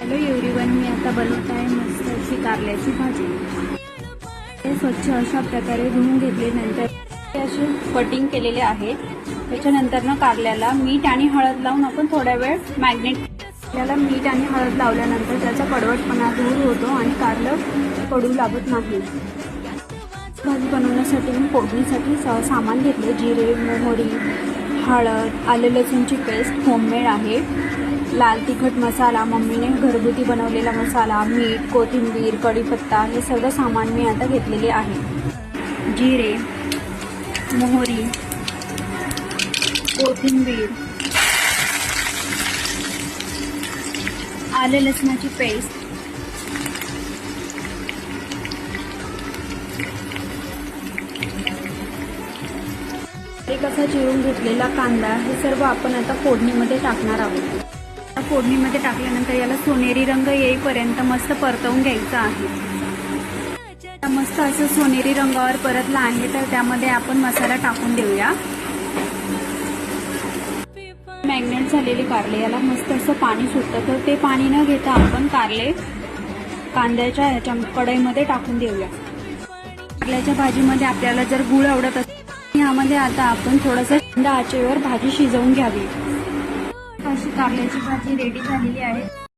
Hello everyone, मी आता बनवत आहे मस्त अशी कारल्याची भाजी। हे स्वच्छ अशा प्रकारे धुवून घेतल्यानंतर हे असे कटिंग केलेले आहेत। त्याच्यानंतर ना कारल्याला मीठ आणि हळद लावून आपण थोडा वेळ मॅग्नेट। त्याला मीठ आणि हळद लावल्यानंतर त्याचा कडवटपणा दूर होतो आणि कारलं कडू लागत नाही। भाजी बनवण्यासाठी मी फोडणीसाठी सामान घेतले। जिरे, मोहरी, हळद, आलं लसूणची पेस्ट होममेड आहे, लाल तिखट मसाला मम्मीने घरगुती बनवलेला मसाला, मीठ, कोथिंबीर, कढीपत्ता हे सर्व सामान मी आता घेतलेले आहे। जिरे, मोहरी, कोथिंबीर, आलं लसणाची पेस्ट, एक असा चिरून घेतलेला कांदा, हे सर्व आपण आता फोडणीमध्ये टाकणार आहोत। फोडणीमध्ये टाकल्यानंतर याला सोनेरी रंग येईपर्यंत मस्त परतवून घ्यायचा आहे। मस्त असं सोनेरी रंगावर परतला आहे तर त्यामध्ये आपण मसाला टाकून देऊया। मॅग्नेट झालेले कारले याला मस्त असं पाणी सुटतं, तर ते पाणी न घेता आपण कारले कांद्याच्या ह्याच्या कढईमध्ये टाकून देऊया। कारल्याच्या भाजीमध्ये आपल्याला जर गूळ आवडत असेल यामध्ये आता आपण थोडंसं थंड आचेवर भाजी शिजवून घ्यावी। अशी कारल्याची भाजी रेडी झालेली आहे।